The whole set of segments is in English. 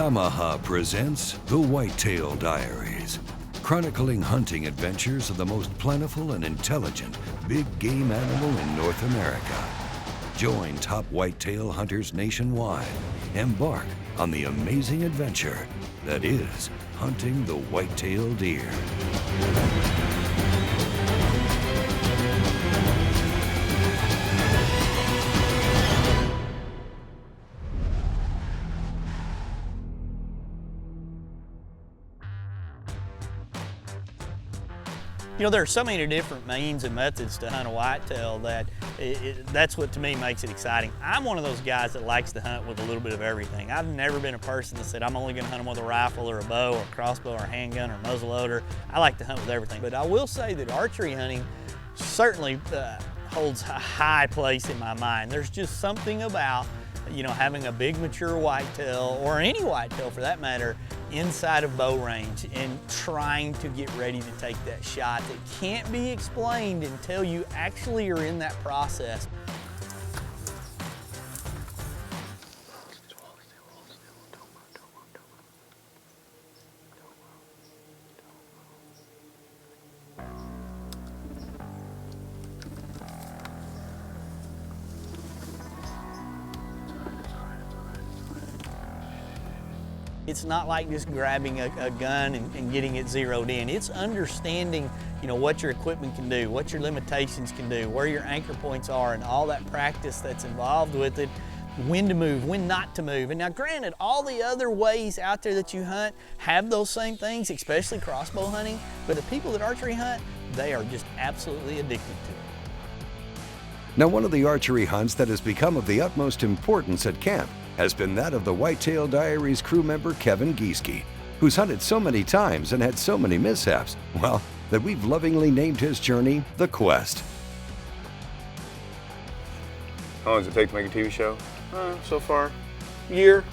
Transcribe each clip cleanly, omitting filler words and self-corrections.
Yamaha presents the Whitetail Diaries, chronicling hunting adventures of the most plentiful and intelligent big game animal in North America. Join top whitetail hunters nationwide. Embark on the amazing adventure that is hunting the whitetail deer. You know, there are so many different means and methods to hunt a whitetail that that's what to me makes it exciting. I'm one of those guys that likes to hunt with a little bit of everything. I've never been a person that said I'm only going to hunt them with a rifle or a bow or a crossbow or a handgun or muzzleloader. I like to hunt with everything. But I will say that archery hunting certainly holds a high place in my mind. There's just something about, you know, having a big mature whitetail, or any whitetail for that matter, inside of bow range and trying to get ready to take that shot that can't be explained until you actually are in that process. It's not like just grabbing a gun and getting it zeroed in. It's understanding, you know, what your equipment can do, what your limitations can do, where your anchor points are, and all that practice that's involved with it, when to move, when not to move. And now granted, all the other ways out there that you hunt have those same things, especially crossbow hunting, but the people that archery hunt, they are just absolutely addicted to it. Now, one of the archery hunts that has become of the utmost importance at camp has been that of the Whitetail Diaries crew member Kevin Giesecke, who's hunted so many times and had so many mishaps, well, that we've lovingly named his journey The Quest. How long does it take to make a TV show? So far, a year.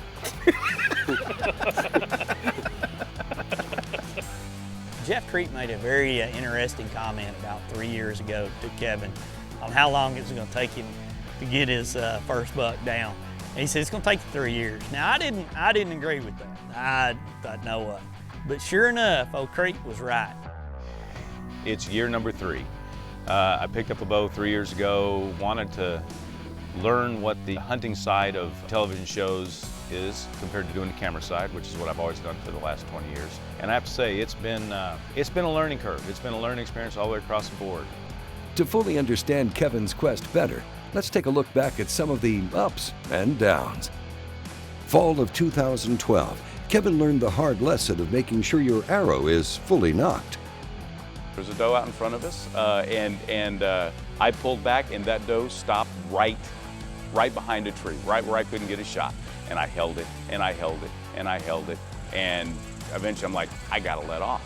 Jeff Creek made a very interesting comment about 3 years ago to Kevin on how long it was going to take him to get his first buck down. And he said, it's going to take 3 years. Now, I didn't agree with that. I thought, no way. But sure enough, old Creek was right. It's year number 3. I picked up a bow 3 years ago, wanted to learn what the hunting side of television shows is compared to doing the camera side, which is what I've always done for the last 20 years. And I have to say, it's been a learning curve. It's been a learning experience all the way across the board. To fully understand Kevin's quest better, let's take a look back at some of the ups and downs. Fall of 2012, Kevin learned the hard lesson of making sure your arrow is fully nocked. There's a doe out in front of us, and I pulled back, and that doe stopped right behind a tree, right where I couldn't get a shot. And I held it, and I held it, and I held it, and eventually I'm like, I gotta let off.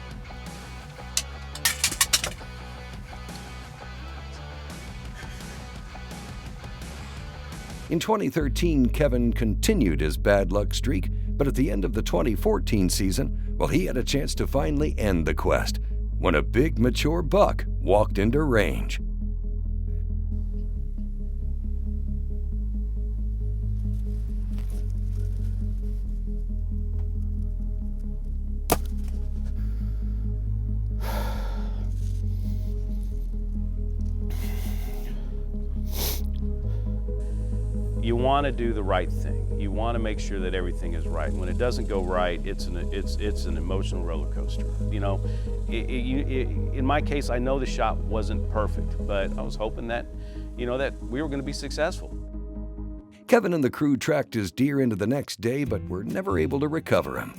In 2013, Kevin continued his bad luck streak, but at the end of the 2014 season, well, he had a chance to finally end the quest when a big mature buck walked into range. You want to do the right thing. You want to make sure that everything is right. When it doesn't go right, it's an emotional roller coaster. You know, in my case, I know the shot wasn't perfect, but I was hoping that, you know, that we were going to be successful. Kevin and the crew tracked his deer into the next day, but were never able to recover him.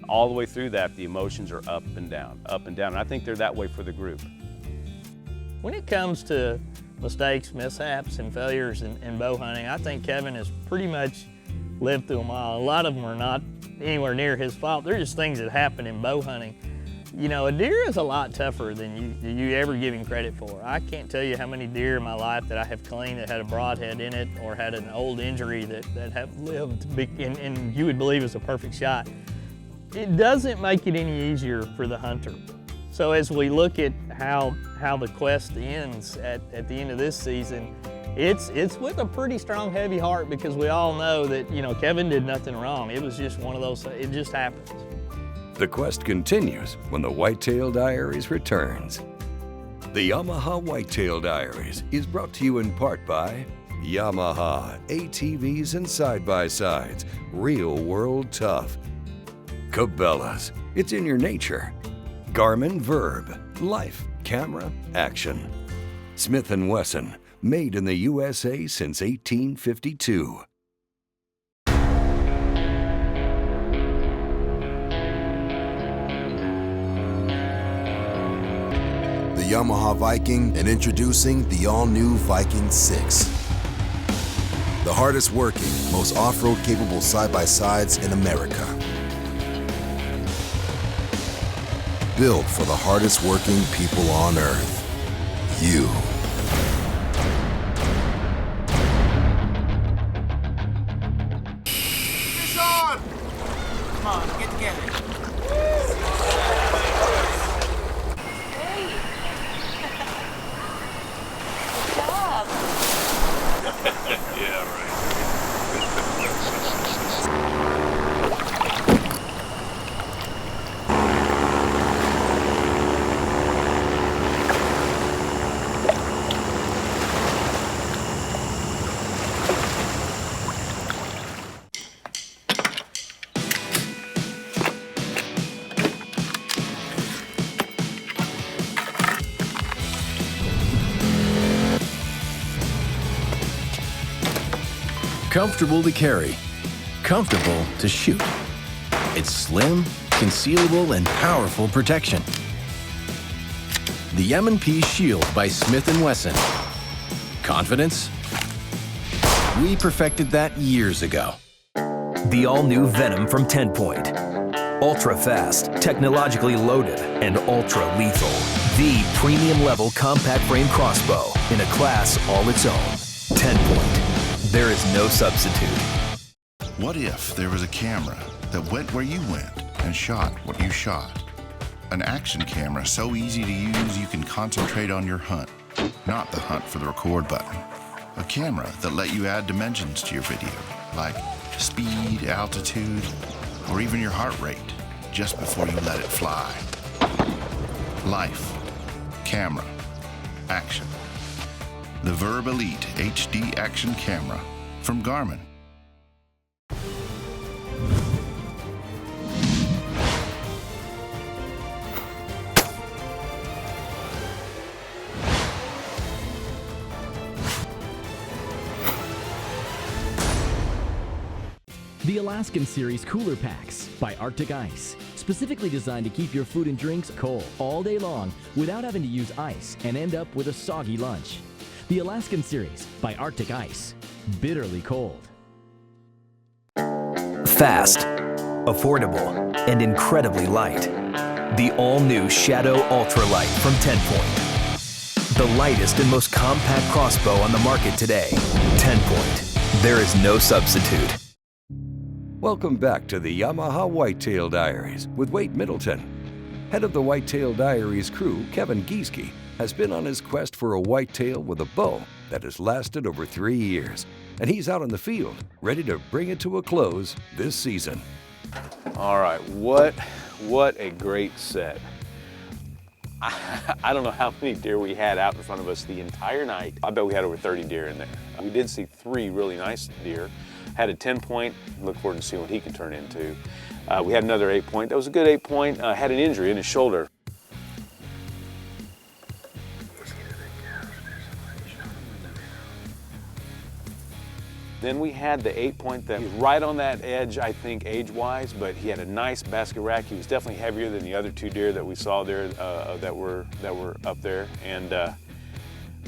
All the way through that, the emotions are up and down, and I think they're that way for the group. When it comes to mistakes, mishaps, and failures in bow hunting, I think Kevin has pretty much lived through them all. A lot of them are not anywhere near his fault. They're just things that happen in bow hunting. You know, a deer is a lot tougher than you ever give him credit for. I can't tell you how many deer in my life that I have cleaned that had a broadhead in it or had an old injury that have lived and you would believe is a perfect shot. It doesn't make it any easier for the hunter. So as we look at how the quest ends at the end of this season, it's with a pretty strong, heavy heart, because we all know that, you know, Kevin did nothing wrong. It was just one of those, it just happens. The quest continues when the Whitetail Diaries returns. The Yamaha Whitetail Diaries is brought to you in part by Yamaha ATVs and side-by-sides, real world tough. Cabela's, it's in your nature. Garmin Verb, life, camera, action. Smith & Wesson, made in the USA since 1852. The Yamaha Viking, and introducing the all-new Viking 6. The hardest working, most off-road capable side-by-sides in America. Built for the hardest working people on earth. You. Fish on! Come on, get together. Comfortable to carry, comfortable to shoot. It's slim, concealable, and powerful protection. The M&P Shield by Smith & Wesson. Confidence? We perfected that years ago. The all-new Venom from 10 Point. Ultra-fast, technologically loaded, and ultra-lethal. The premium-level compact frame crossbow in a class all its own. 10 Point. There is no substitute. What if there was a camera that went where you went and shot what you shot? An action camera so easy to use you can concentrate on your hunt, not the hunt for the record button. A camera that let you add dimensions to your video, like speed, altitude, or even your heart rate, just before you let it fly. Life, camera, action. The Verb Elite HD Action Camera from Garmin. The Alaskan Series Cooler Packs by Arctic Ice. Specifically designed to keep your food and drinks cold all day long without having to use ice and end up with a soggy lunch. The Alaskan Series by Arctic Ice. Bitterly cold. Fast, affordable, and incredibly light. The all-new Shadow Ultralight from 10 Point. The lightest and most compact crossbow on the market today. 10 Point. There is no substitute. Welcome back to the Yamaha Whitetail Diaries with Wade Middleton. Head of the Whitetail Diaries crew, Kevin Giesecke, has been on his quest for a whitetail with a bow that has lasted over 3 years. And he's out in the field, ready to bring it to a close this season. All right, what a great set. I don't know how many deer we had out in front of us the entire night. I bet we had over 30 deer in there. We did see 3 really nice deer. Had a 10 point, look forward to seeing what he can turn into. We had another 8 point, that was a good 8 point, had an injury in his shoulder. Then we had the 8 point that was right on that edge, I think, age-wise, but he had a nice basket rack. He was definitely heavier than the other 2 deer that we saw there that were up there. And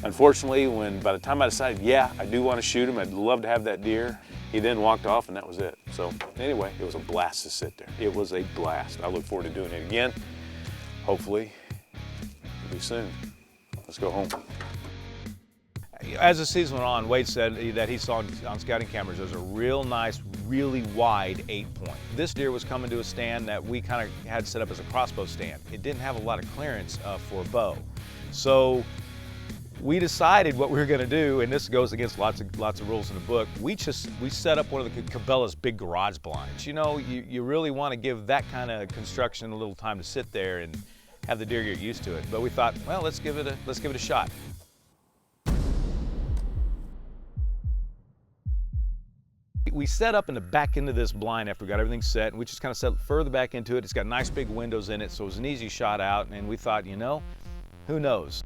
unfortunately, by the time I decided, yeah, I do want to shoot him, I'd love to have that deer, he then walked off and that was it. So anyway, it was a blast to sit there. It was a blast. I look forward to doing it again. Hopefully, it'll be soon. Let's go home. As the season went on, Wade said that he saw on scouting cameras there's a real nice, really wide 8 point. This deer was coming to a stand that we kind of had set up as a crossbow stand. It didn't have a lot of clearance for a bow. So we decided what we were going to do, and this goes against lots of rules in the book. We set up one of the Cabela's big garage blinds. You know, you really want to give that kind of construction a little time to sit there and have the deer get used to it. But we thought, well, let's give it a shot. We set up in the back end of this blind after we got everything set, and we just kind of set further back into it. It's got nice big windows in it, so it was an easy shot out, and we thought, you know, who knows?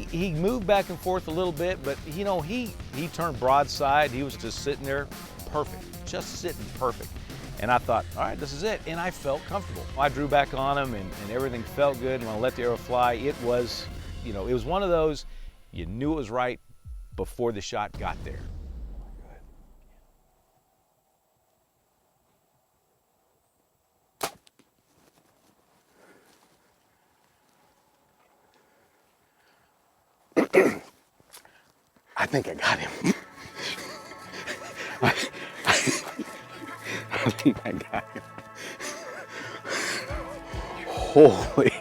He moved back and forth a little bit, but you know, he turned broadside. He was just sitting there perfect, just sitting perfect. And I thought, all right, this is it. And I felt comfortable. I drew back on him and everything felt good. And when I let the arrow fly, it was, you know, it was one of those, you knew it was right before the shot got there. I think I got him. I think I got him. Holy.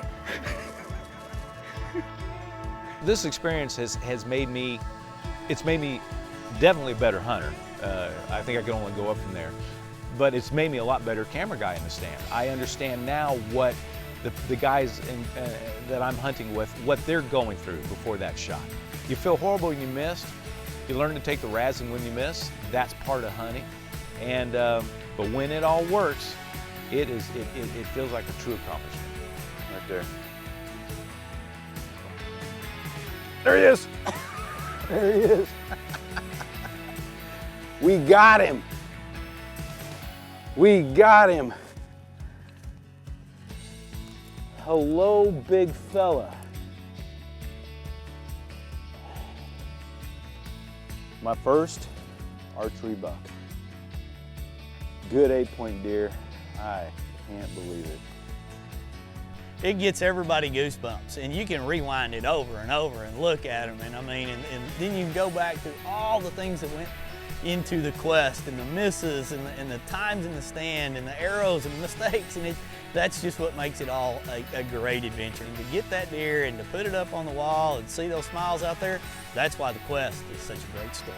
This experience has made me, it's made me definitely a better hunter. I think I can only go up from there. But it's made me a lot better camera guy in the stand. I understand now what the guys that I'm hunting with, what they're going through before that shot. You feel horrible when you missed. You learn to take the razzing when you miss. That's part of hunting. And but when it all works, it feels like a true accomplishment. Right there. There he is. There he is. We got him. We got him. Hello, big fella. My first archery buck. Good 8-point deer. I can't believe it. It gets everybody goosebumps, and you can rewind it over and over and look at them, and I mean, and then you can go back to all the things that went into the quest, and the misses, and the times in the stand, and the arrows, and the mistakes, and that's just what makes it all a great adventure. And to get that deer and to put it up on the wall and see those smiles out there, that's why the quest is such a great story.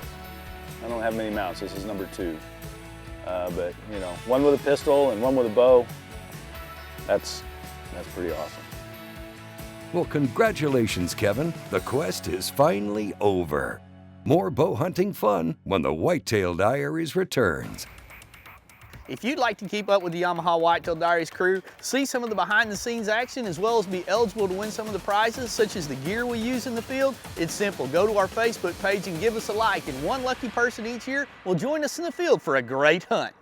I don't have many mounts. This is number 2. But, you know, one with a pistol and one with a bow, that's pretty awesome. Well, congratulations, Kevin. The quest is finally over. More bow hunting fun when the Whitetail Diaries returns. If you'd like to keep up with the Yamaha Whitetail Diaries crew, see some of the behind-the-scenes action, as well as be eligible to win some of the prizes, such as the gear we use in the field, it's simple. Go to our Facebook page and give us a like, and one lucky person each year will join us in the field for a great hunt.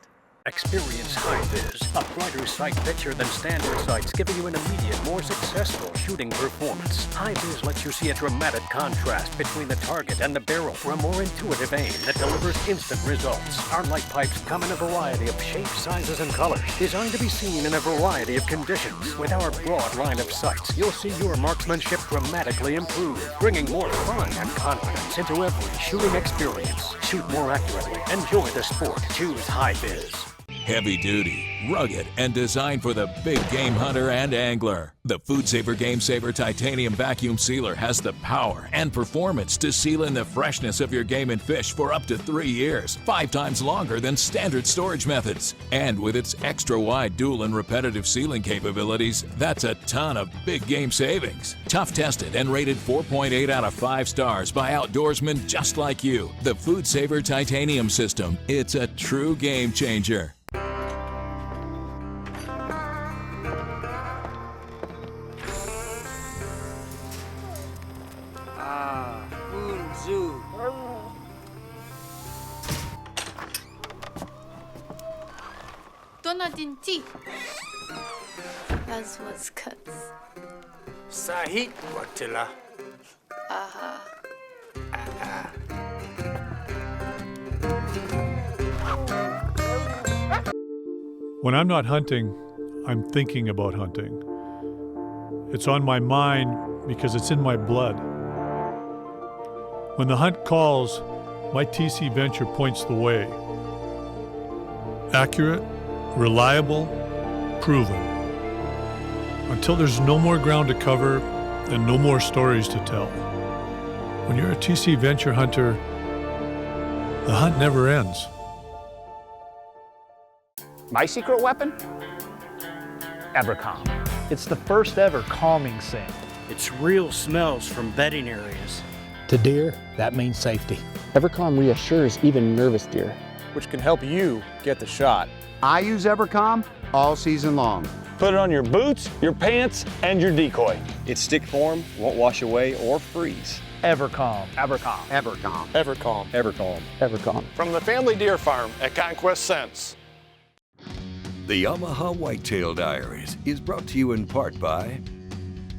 Experience high-vis, a brighter sight picture than standard sights, giving you an immediate, more successful shooting performance. High-vis lets you see a dramatic contrast between the target and the barrel for a more intuitive aim that delivers instant results. Our light pipes come in a variety of shapes, sizes, and colors, designed to be seen in a variety of conditions. With our broad line of sights, you'll see your marksmanship dramatically improve, bringing more fun and confidence into every shooting experience. Shoot more accurately. Enjoy the sport. Choose high-vis. Heavy duty, rugged, and designed for the big game hunter and angler. The Food Saver Game Saver Titanium Vacuum Sealer has the power and performance to seal in the freshness of your game and fish for up to 3 years, 5 times longer than standard storage methods. And with its extra wide dual and repetitive sealing capabilities, that's a ton of big game savings. Tough tested and rated 4.8 out of 5 stars by outdoorsmen just like you. The Food Saver Titanium System, it's a true game changer. As was cuts. Sahit Watila. Aha. When I'm not hunting, I'm thinking about hunting. It's on my mind because it's in my blood. When the hunt calls, my TC Venture points the way. Accurate, reliable, proven. Until there's no more ground to cover and no more stories to tell. When you're a TC Venture hunter, the hunt never ends. My secret weapon? Evercalm. It's the first ever calming scent. It's real smells from bedding areas. To deer, that means safety. Evercalm reassures even nervous deer, which can help you get the shot. I use Evercalm all season long. Put it on your boots, your pants, and your decoy. It's stick form, won't wash away or freeze. Evercalm. Evercalm. Evercalm. Evercalm. Evercalm. Evercalm. From the Family Deer Farm at Conquest Scents. The Yamaha Whitetail Diaries is brought to you in part by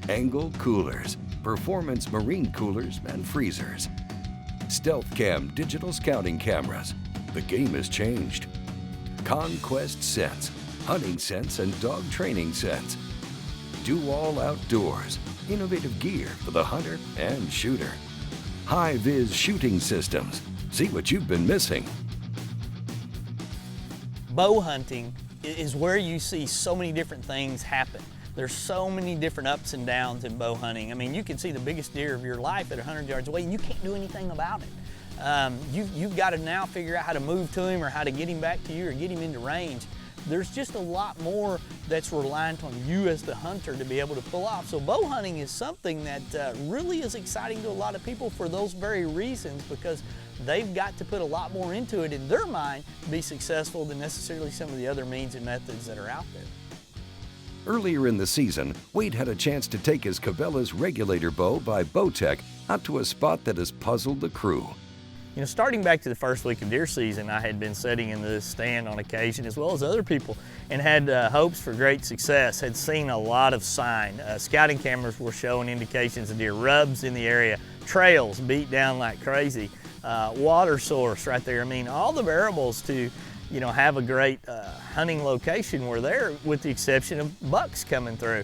Angle Coolers, performance marine coolers and freezers. Stealth Cam digital scouting cameras. The game has changed. Conquest Scents, hunting scents and dog training scents. Do All Outdoors, innovative gear for the hunter and shooter. High-vis shooting systems. See what you've been missing. Bow hunting is where you see so many different things happen. There's so many different ups and downs in bow hunting. I mean, you can see the biggest deer of your life at 100 yards away and you can't do anything about it. You've got to now figure out how to move to him or how to get him back to you or get him into range. There's just a lot more that's reliant on you as the hunter to be able to pull off. So bow hunting is something that really is exciting to a lot of people for those very reasons, because they've got to put a lot more into it in their mind to be successful than necessarily some of the other means and methods that are out there. Earlier in the season, Wade had a chance to take his Cabela's regulator bow by Bowtech out to a spot that has puzzled the crew. You know, starting back to the first week of deer season, I had been sitting in this stand on occasion, as well as other people, and had hopes for great success, had seen a lot of sign. Scouting cameras were showing indications of deer, rubs in the area, trails beat down like crazy, water source right there. I mean, all the variables to, you know, have a great hunting location were there, with the exception of bucks coming through.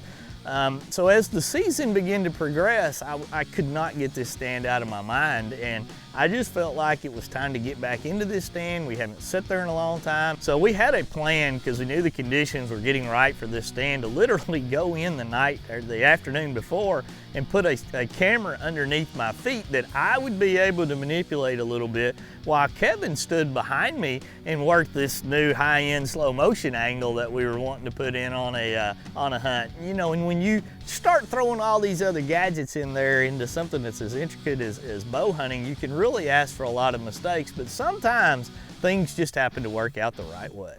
So as the season began to progress, I could not get this stand out of my mind, and I just felt like it was time to get back into this stand. We haven't sat there in a long time. So we had a plan, because we knew the conditions were getting right for this stand, to literally go in the night or the afternoon before and put a camera underneath my feet that I would be able to manipulate a little bit while Kevin stood behind me and worked this new high-end slow motion angle that we were wanting to put in on a hunt. You know, and when you start throwing all these other gadgets in there into something that's as intricate as bow hunting, you can really ask for a lot of mistakes, but sometimes things just happen to work out the right way.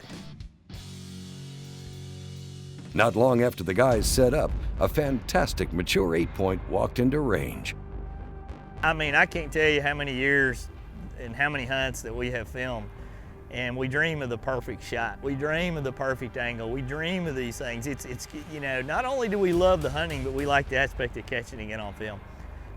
Not long after the guys set up, a fantastic mature 8-point walked into range. I mean, I can't tell you how many years and how many hunts that we have filmed, and we dream of the perfect shot. We dream of the perfect angle. We dream of these things. It's you know, not only do we love the hunting, but we like the aspect of catching it on film.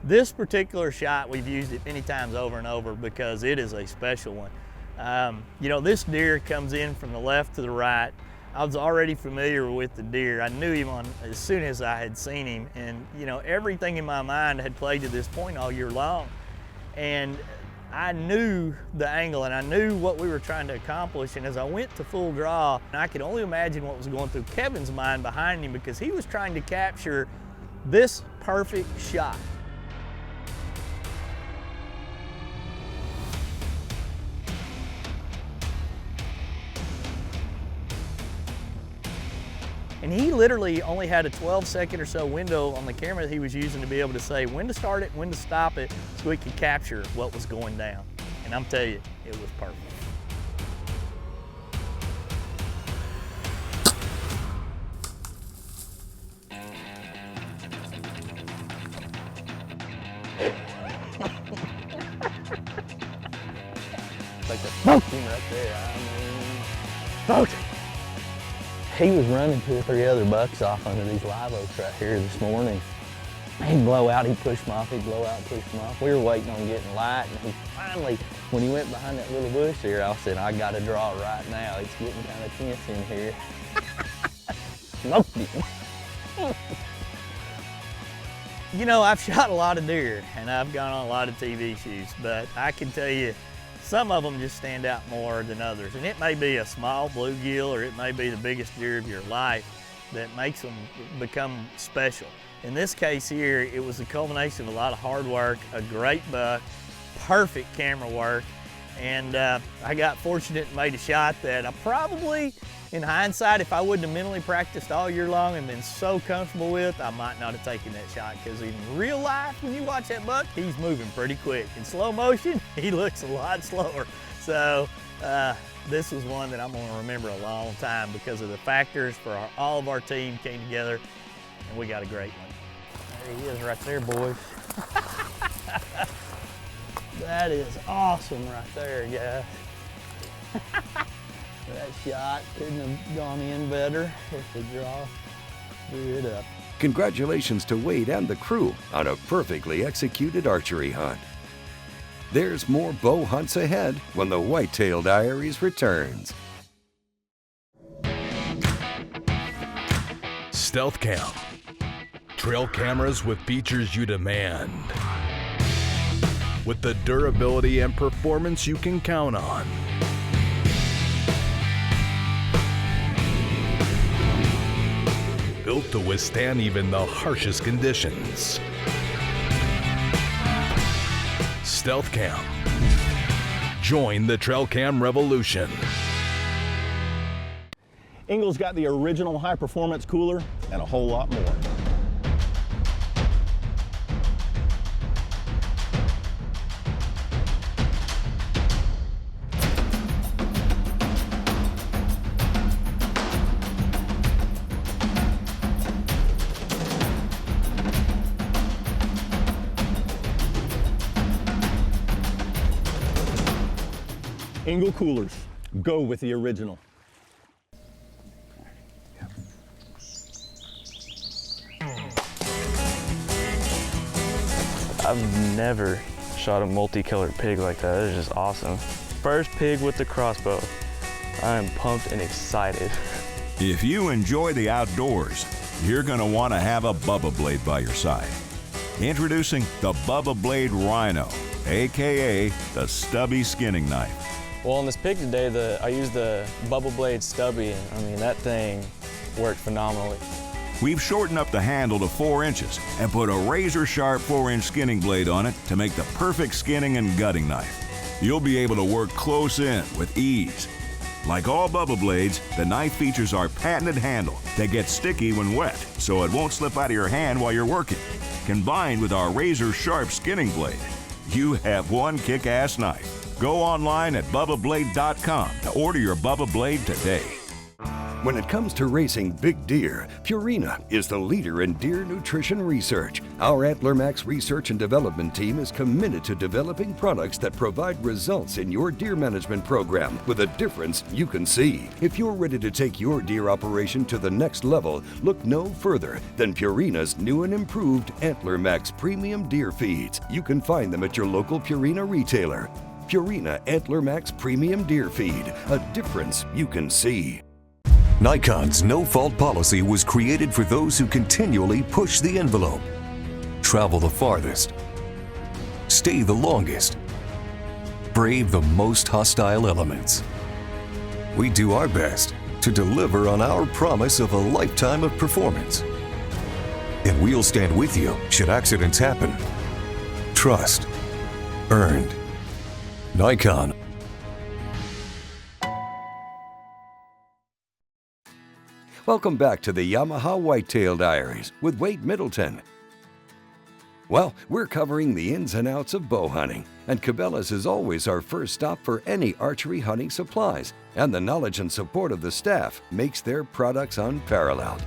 This particular shot, we've used it many times over and over because it is a special one. You know, this deer comes in from the left to the right. I was already familiar with the deer. I knew him as soon as I had seen him, and you know, everything in my mind had played to this point all year long. And I knew the angle and I knew what we were trying to accomplish, and as I went to full draw, I could only imagine what was going through Kevin's mind behind him, because he was trying to capture this perfect shot. And he literally only had a 12-second or so window on the camera that he was using to be able to say when to start it, when to stop it, so we could capture what was going down. And I'm telling you, it was perfect. Like the smoking right there. I mean, smoking. He was running 2 or 3 other bucks off under these live oaks right here this morning. He'd blow out, he'd push them off, he'd blow out, push them off. We were waiting on getting light, and he finally When he went behind that little bush there, I said, I got to draw right now. It's getting kind of tense in here. Smoked him. You know, I've shot a lot of deer and I've gone on a lot of TV shoots, but I can tell you some of them just stand out more than others. And it may be a small bluegill or it may be the biggest deer of your life that makes them become special. In this case here, it was a culmination of a lot of hard work, a great buck, perfect camera work, and I got fortunate and made a shot that I probably, in hindsight, if I wouldn't have mentally practiced all year long and been so comfortable with, I might not have taken that shot, because in real life, when you watch that buck, he's moving pretty quick. In slow motion, he looks a lot slower. So this was one that I'm gonna remember a long time because of the factors for all of our team came together, and we got a great one. There he is right there, boys. That is awesome right there, guys. That shot couldn't have gone in better if the draw drew it up. Congratulations to Wade and the crew on a perfectly executed archery hunt. There's more bow hunts ahead when the Whitetail Diaries returns. Stealth Cam. Trail cameras with features you demand. With the durability and performance you can count on. Built to withstand even the harshest conditions. Stealth Cam. Join the trail cam revolution. Engel's got the original high performance cooler and a whole lot more. Engel coolers, go with the original. I've never shot a multicolored pig like that. It's just awesome. First pig with the crossbow. I am pumped and excited. If you enjoy the outdoors, you're going to want to have a Bubba Blade by your side. Introducing the Bubba Blade Rhino, aka the stubby skinning knife. Well, on this pig today, I used the Bubba Blade stubby. I mean, that thing worked phenomenally. We've shortened up the handle to 4 inches and put a razor-sharp 4-inch skinning blade on it to make the perfect skinning and gutting knife. You'll be able to work close in with ease. Like all Bubba Blades, the knife features our patented handle that gets sticky when wet, so it won't slip out of your hand while you're working. Combined with our razor-sharp skinning blade, you have one kick-ass knife. Go online at BubbaBlade.com to order your Bubba Blade today. When it comes to racing big deer, Purina is the leader in deer nutrition research. Our Antler Max research and development team is committed to developing products that provide results in your deer management program with a difference you can see. If you're ready to take your deer operation to the next level, look no further than Purina's new and improved Antler Max Premium Deer Feeds. You can find them at your local Purina retailer. Purina Antler Max Premium Deer Feed, a difference you can see. Nikon's no-fault policy was created for those who continually push the envelope, travel the farthest, stay the longest, brave the most hostile elements. We do our best to deliver on our promise of a lifetime of performance. And we'll stand with you should accidents happen. Trust earned. Nikon. Welcome back to the Yamaha Whitetail Diaries with Wade Middleton. Well, we're covering the ins and outs of bow hunting, and Cabela's is always our first stop for any archery hunting supplies, and the knowledge and support of the staff makes their products unparalleled.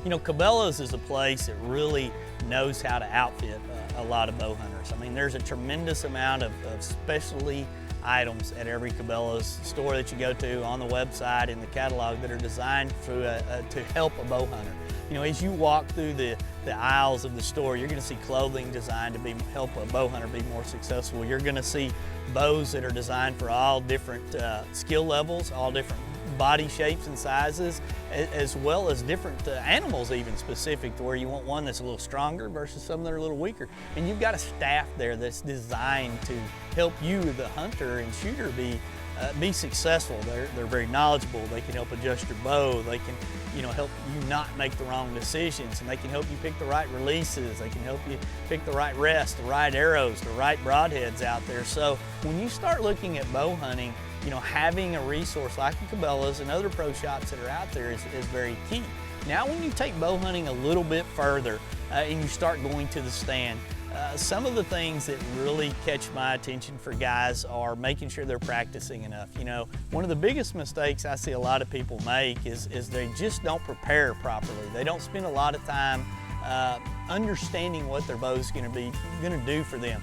You know, Cabela's is a place that really knows how to outfit a lot of bow hunters. I mean, there's a tremendous amount of specialty items at every Cabela's store that you go to, on the website, in the catalog, that are designed to help a bow hunter. You know, as you walk through the aisles of the store, you're going to see clothing designed to help a bow hunter be more successful. You're going to see bows that are designed for all different skill levels, all different body shapes and sizes, as well as different animals even specific, to where you want one that's a little stronger versus some that are a little weaker. And you've got a staff there that's designed to help you, the hunter and shooter, be successful. They're very knowledgeable. They can help adjust your bow. They can, you know, help you not make the wrong decisions, and they can help you pick the right releases. They can help you pick the right rest, the right arrows, the right broadheads out there. So when you start looking at bow hunting, you know, having a resource like the Cabela's and other pro shops that are out there is very key. Now when you take bow hunting a little bit further and you start going to the stand, some of the things that really catch my attention for guys are making sure they're practicing enough. You know, one of the biggest mistakes I see a lot of people make is they just don't prepare properly. They don't spend a lot of time understanding what their bow's going to do for them.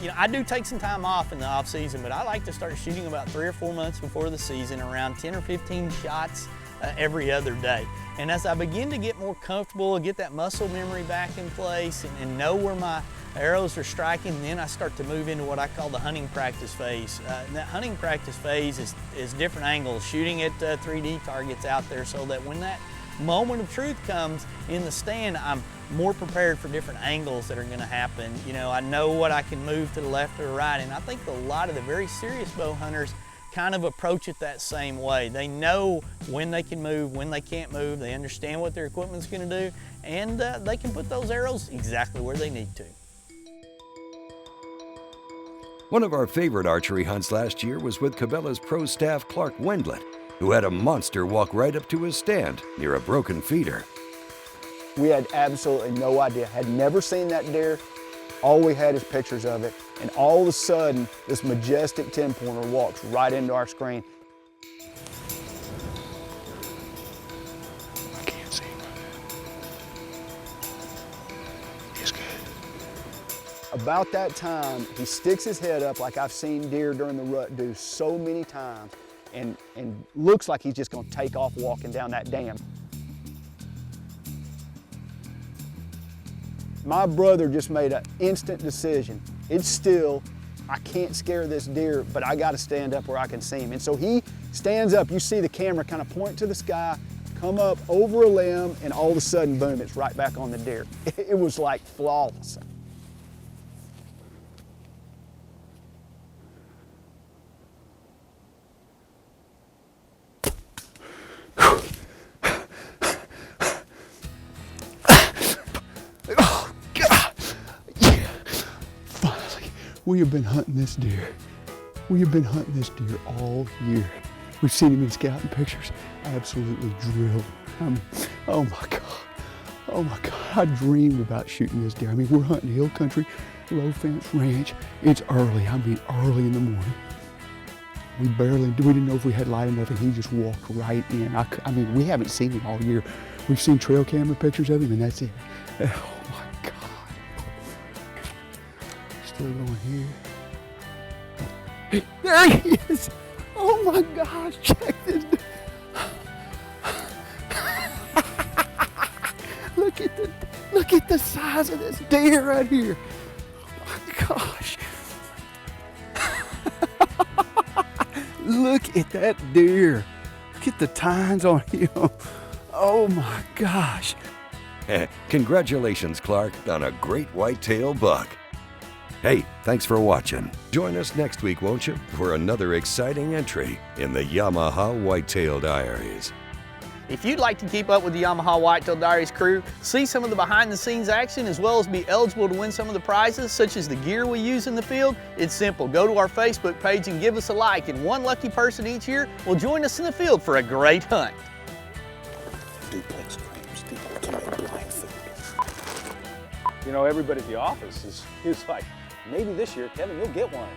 You know, I do take some time off in the off season, but I like to start shooting about 3 or 4 months before the season, around 10 or 15 shots every other day. And as I begin to get more comfortable, get that muscle memory back in place and know where my arrows are striking, then I start to move into what I call the hunting practice phase. And that hunting practice phase is different angles, shooting at 3D targets out there, so that when that moment of truth comes in the stand, I'm more prepared for different angles that are going to happen. You know, I know what I can move to the left or the right, and I think a lot of the very serious bow hunters kind of approach it that same way. They know when they can move, when they can't move. They understand what their equipment's going to do, and they can put those arrows exactly where they need to. One of our favorite archery hunts last year was with Cabela's pro staff Clark Wendlandt, who had a monster walk right up to his stand near a broken feeder. We had absolutely no idea, had never seen that deer. All we had is pictures of it, and all of a sudden, this majestic 10-pointer walks right into our screen. I can't see him. He's good. About that time, he sticks his head up like I've seen deer during the rut do so many times, and looks like he's just gonna take off walking down that dam. My brother just made an instant decision. It's still, I can't scare this deer, but I gotta stand up where I can see him. And so he stands up, you see the camera kind of point to the sky, come up over a limb, and all of a sudden, boom, it's right back on the deer. It was like flawless. We have been hunting this deer. We have been hunting this deer all year. We've seen him in scouting pictures. Absolutely drilled. Oh my God. Oh my God. I dreamed about shooting this deer. I mean, we're hunting hill country, low fence ranch. It's early. I mean, early in the morning. We didn't know if we had light enough, and he just walked right in. I mean, we haven't seen him all year. We've seen trail camera pictures of him, and that's it. Oh my God. Still going here. There he is! Oh my gosh, check this. Look at the size of this deer right here. Oh my gosh. Look at that deer. Look at the tines on him. Oh my gosh. Congratulations, Clark, on a great whitetail buck. Hey, thanks for watching. Join us next week, won't you, for another exciting entry in the Yamaha Whitetail Diaries. If you'd like to keep up with the Yamaha Whitetail Diaries crew, see some of the behind-the-scenes action, as well as be eligible to win some of the prizes, such as the gear we use in the field, it's simple. Go to our Facebook page and give us a like, and one lucky person each year will join us in the field for a great hunt. Duplex frames, people can make blind food. You know, everybody at the office is like, maybe this year, Kevin, you'll get one.